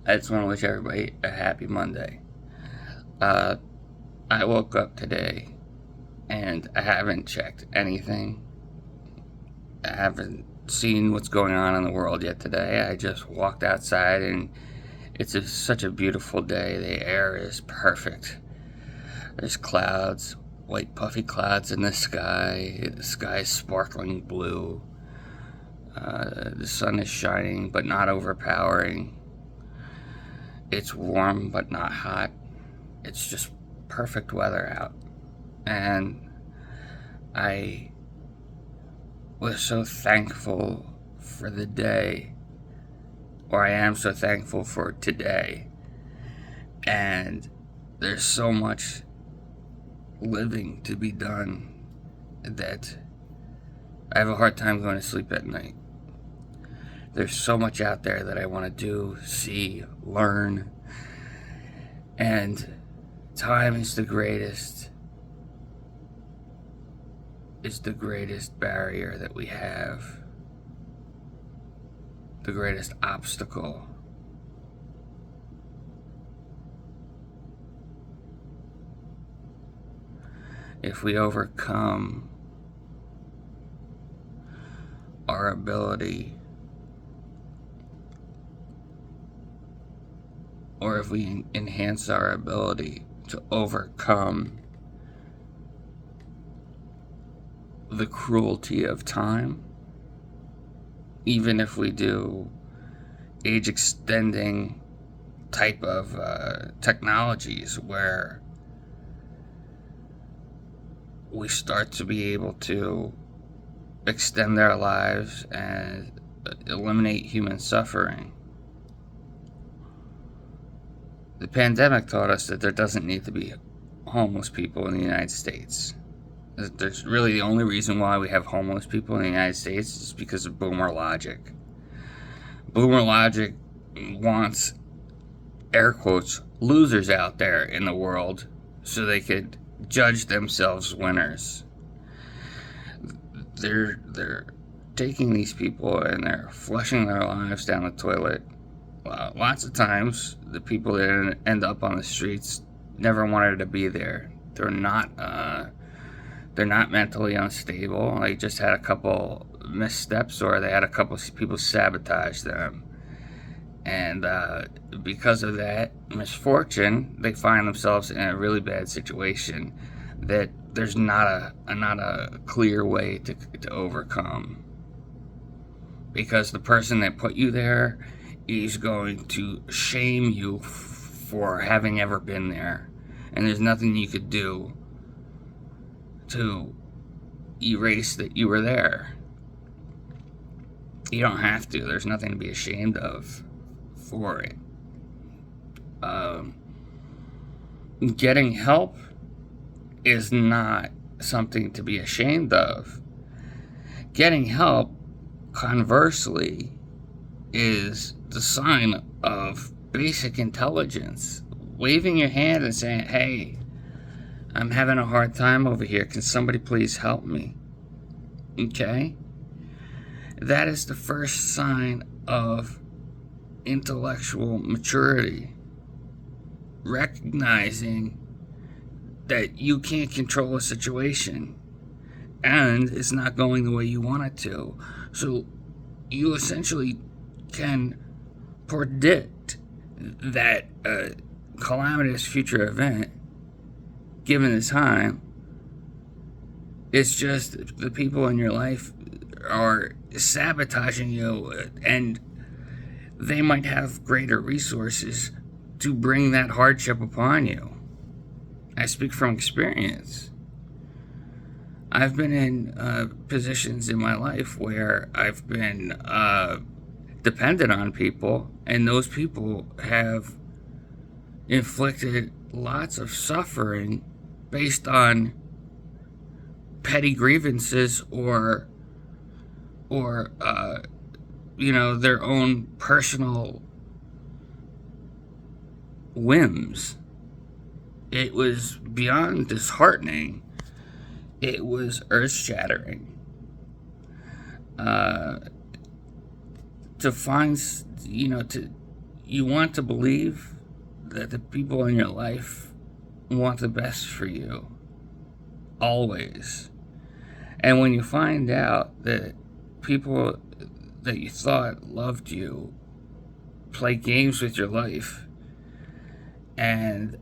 I just want to wish everybody a happy Monday. Uh, I woke up today and I haven't checked anything. I haven't seen what's going on in the world yet today. I just walked outside and such a beautiful day. The air is perfect. There's clouds, white puffy clouds in the sky. The sky is sparkling blue. The sun is shining but not overpowering. It's warm but not hot. It's just perfect weather out. And I was so thankful for the day, or I am so thankful for today. And there's so much living to be done that I have a hard time going to sleep at night. There's so much out there that I want to do, see, learn. And time is the greatest barrier that we have, the greatest obstacle. If we overcome our ability, or if we enhance our ability to overcome the cruelty of time, even if we do age extending type of technologies where we start to be able to extend our lives and eliminate human suffering. The pandemic taught us that there doesn't need to be homeless people in the United States. There's really the only reason why we have homeless people in the United States is because of boomer logic. Boomer logic wants, air quotes, losers out there in the world so they could judge themselves winners. They're taking these people and they're flushing their lives down the toilet. Lots of times, the people that end up on the streets never wanted to be there. They're not mentally unstable. They just had a couple missteps, or they had a couple people sabotage them. And because of that misfortune, they find themselves in a really bad situation that there's not a clear way to overcome. Because the person that put you there is going to shame you for having ever been there. And there's nothing you could do to erase that you were there. You don't have to. There's nothing to be ashamed of for it. Getting help is not something to be ashamed of. Getting help, conversely, is the sign of basic intelligence. Waving your hand and saying, "Hey, I'm having a hard time over here. Can somebody please help me?" Okay? That is the first sign of intellectual maturity. Recognizing that you can't control a situation and it's not going the way you want it to. So you essentially can predict that a calamitous future event, given the time. It's just the people in your life are sabotaging you, and they might have greater resources to bring that hardship upon you. I speak from experience. I've been in positions in my life where I've been dependent on people, and those people have inflicted lots of suffering based on petty grievances or their own personal whims. It was beyond disheartening. It was earth-shattering. To find, you want to believe that the people in your life want the best for you, always. And when you find out that people that you thought loved you play games with your life, and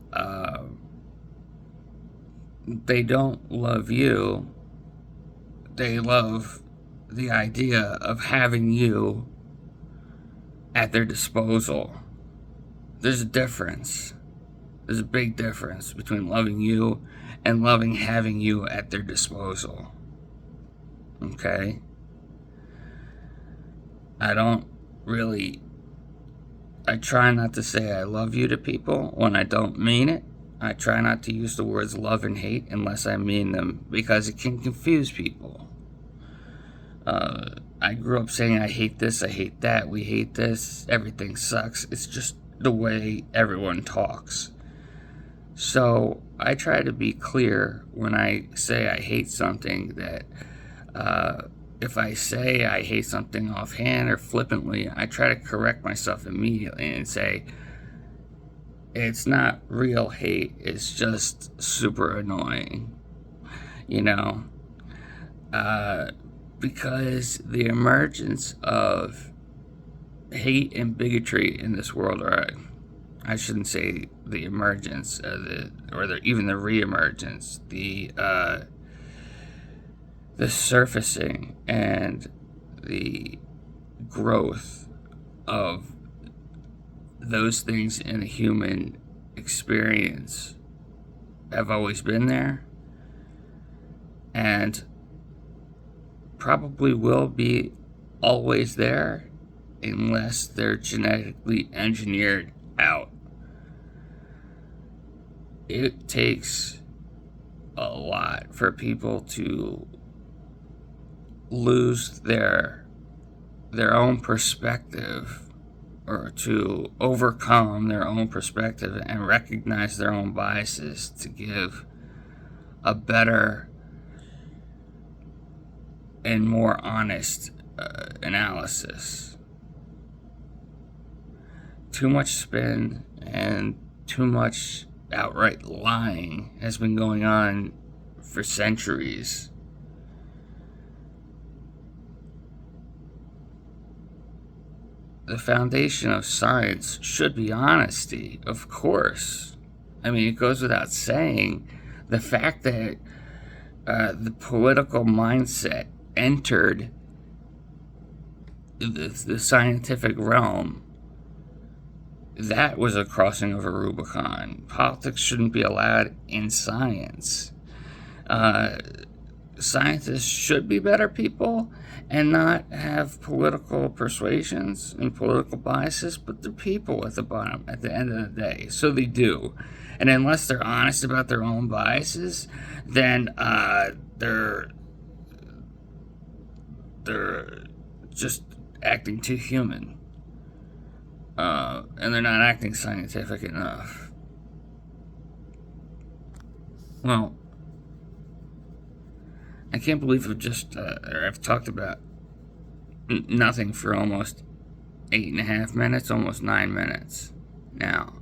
they don't love you, they love the idea of having you at their disposal. There's a difference. There's a big difference between loving you and loving having you at their disposal. Okay? I try not to say I love you to people when I don't mean it. I try not to use the words love and hate unless I mean them, because it can confuse people. I grew up saying I hate this, I hate that, we hate this, everything sucks. It's just the way everyone talks. So I try to be clear when I say I hate something, that if I say I hate something offhand or flippantly, I try to correct myself immediately and say, it's not real hate, it's just super annoying, because the emergence of hate and bigotry in this world, or I shouldn't say the emergence, even the re-emergence, the surfacing and the growth of those things in the human experience have always been there, and probably will be always there unless they're genetically engineered out. It takes a lot for people to lose their own perspective, or to overcome their own perspective and recognize their own biases, to give a better and more honest analysis. Too much spin and too much outright lying has been going on for centuries. The foundation of science should be honesty, of course. I mean, it goes without saying. The fact that the political mindset entered the scientific realm, that was a crossing of a Rubicon. Politics shouldn't be allowed in science. Scientists should be better people and not have political persuasions and political biases, but they're people at the bottom, at the end of the day. So they do. And unless they're honest about their own biases, then they're just acting too human. And they're not acting scientific enough. Well, I can't believe I've talked about nothing for almost 8.5 minutes, almost 9 minutes now.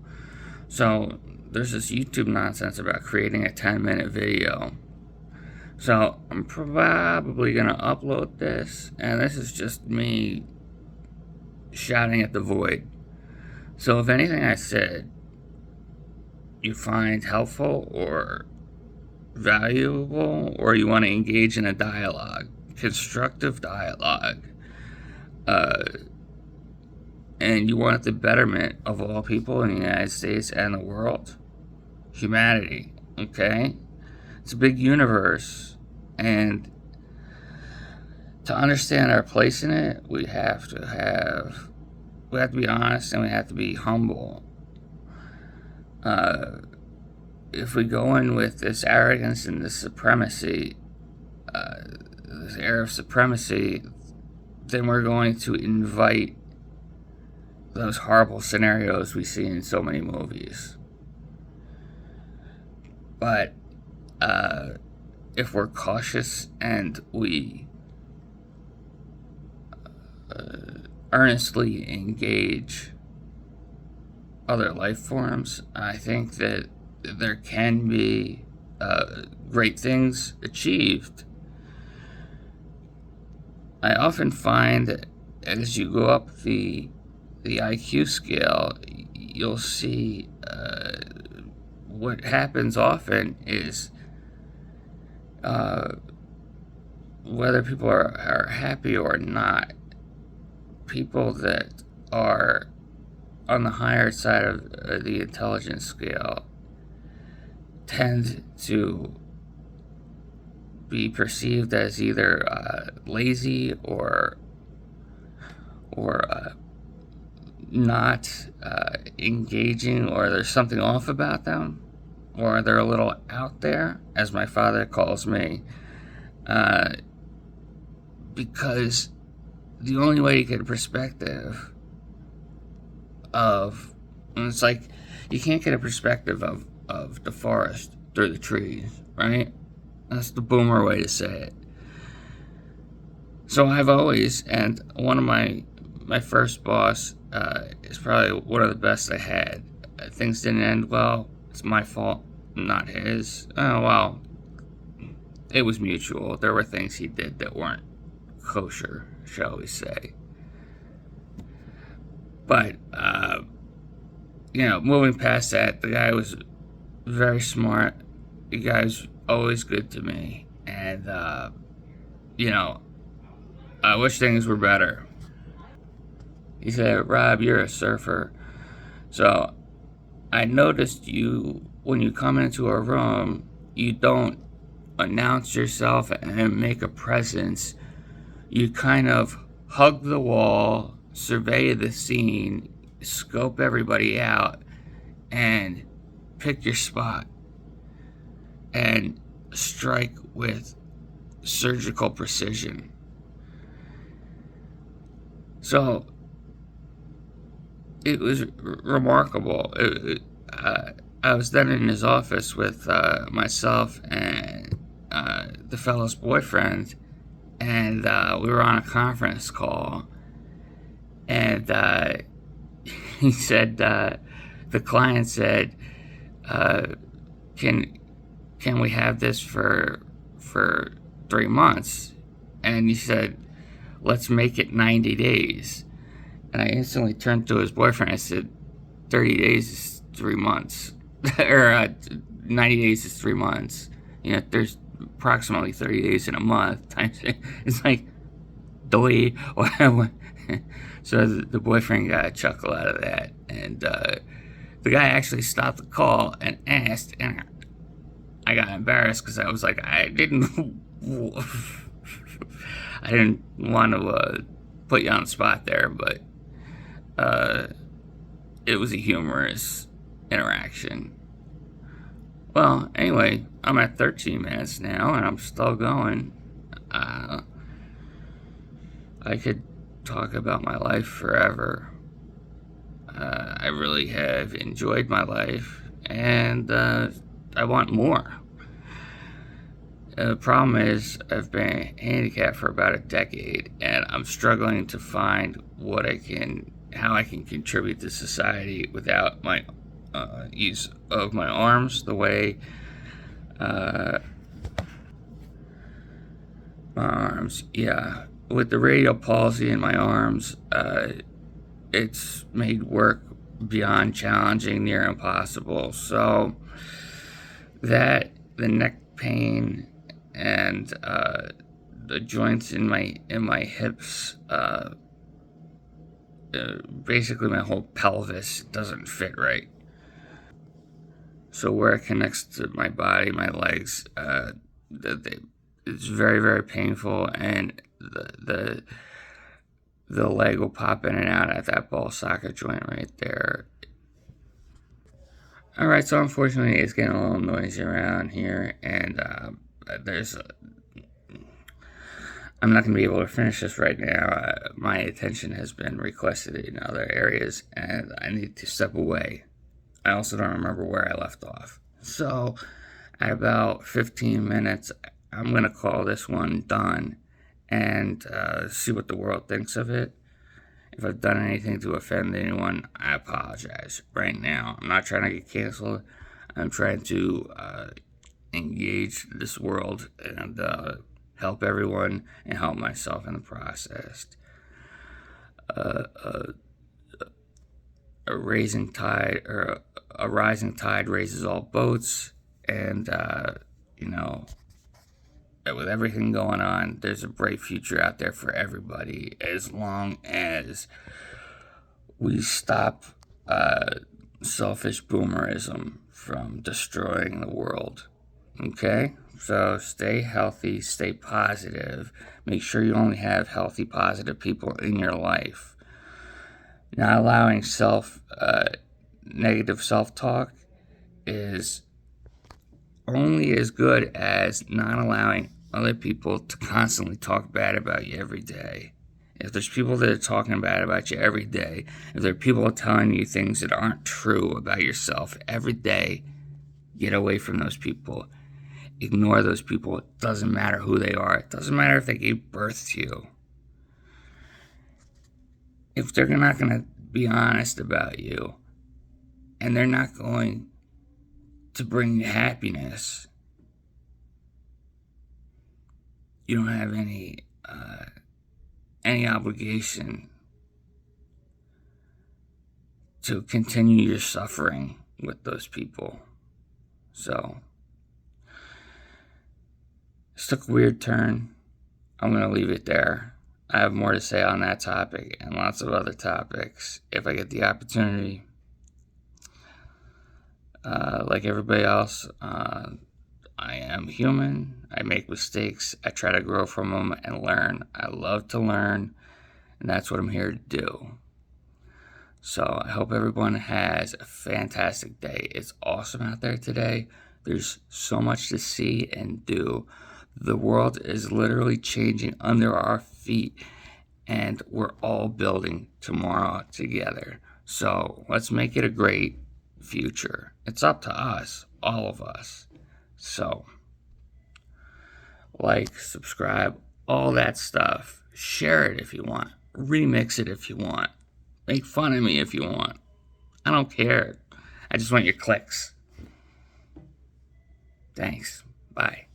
So there's this YouTube nonsense about creating a 10-minute video. So I'm probably going to upload this, and this is just me shouting at the void. So if anything I said you find helpful or valuable, or you want to engage in a dialogue, constructive dialogue, and you want the betterment of all people in the United States and the world, humanity, okay? It's a big universe, and to understand our place in it, we have to be honest, and we have to be humble. If we go in with this arrogance and this supremacy, this air of supremacy, then we're going to invite those horrible scenarios we see in so many movies. But if we're cautious and we earnestly engage other life forms. I think that there can be great things achieved. I often find that as you go up the IQ scale, you'll see what happens often is whether people are happy or not, people that are on the higher side of the intelligence scale tend to be perceived as either lazy or not engaging, or there's something off about them, or they're a little out there, as my father calls me, because the only way to get a perspective of, and it's like you can't get a perspective of the forest through the trees, right? That's the boomer way to say it. So I've always, and one of my first boss is probably one of the best I had. Things didn't end well. It's my fault, not his. Oh, well, it was mutual. There were things he did that weren't kosher, shall we say. But, moving past that, the guy was very smart. The guy was always good to me. And, I wish things were better. He said, "Rob, you're a surfer. So I noticed you, when you come into a room, you don't announce yourself and make a presence. You kind of hug the wall, survey the scene, scope everybody out, and pick your spot and strike with surgical precision." So it was remarkable. I was then in his office with myself and the fellow's boyfriend, and we were on a conference call, and he said, the client said, can we have this for 3 months? And he said, "Let's make it 90 days. And I instantly turned to his boyfriend. I said, 30 days is 3 months. Or 90 days is 3 months. There's approximately 30 days in a month. It's like, doy. So the boyfriend got a chuckle out of that. And the guy actually stopped the call and asked, and I got embarrassed because I was like, I didn't want to put you on the spot there, but it was a humorous interaction. Well, anyway, I'm at 13 minutes now, and I'm still going. I could talk about my life forever. I really have enjoyed my life, and I want more. The problem is I've been handicapped for about a decade, and I'm struggling to find how I can contribute to society without my use of my arms, the way my arms, yeah. With the radial palsy in my arms, it's made work beyond challenging, near impossible. So the neck pain and the joints in my hips, basically my whole pelvis doesn't fit right. So where it connects to my body, my legs, it's very, very painful, and the leg will pop in and out at that ball socket joint right there. All right, so unfortunately, it's getting a little noisy around here, and I'm not going to be able to finish this right now. My attention has been requested in other areas, and I need to step away. I also don't remember where I left off. So, at about 15 minutes, I'm going to call this one done and see what the world thinks of it. If I've done anything to offend anyone, I apologize right now. I'm not trying to get canceled. I'm trying to engage this world and help everyone and help myself in the process. A rising tide raises all boats, and with everything going on, there's a bright future out there for everybody as long as we stop selfish boomerism from destroying the world. Okay? So stay healthy, stay positive. Make sure you only have healthy, positive people in your life. Not allowing negative self-talk is only as good as not allowing other people to constantly talk bad about you every day. If there's people that are talking bad about you every day, if there are people telling you things that aren't true about yourself every day, get away from those people. Ignore those people. It doesn't matter who they are. It doesn't matter if they gave birth to you. If they're not going to be honest about you, and they're not going to bring you happiness, you don't have any obligation to continue your suffering with those people. So, this took a weird turn. I'm going to leave it there. I have more to say on that topic and lots of other topics if I get the opportunity. Like everybody else, I am human. I make mistakes. I try to grow from them and learn. I love to learn, and that's what I'm here to do. So I hope everyone has a fantastic day. It's awesome out there today. There's so much to see and do. The world is literally changing under our feet, and we're all building tomorrow together. So let's make it a great future. It's up to us, all of us. So, like, subscribe, all that stuff. Share it if you want. Remix it if you want. Make fun of me if you want. I don't care. I just want your clicks. Thanks. Bye.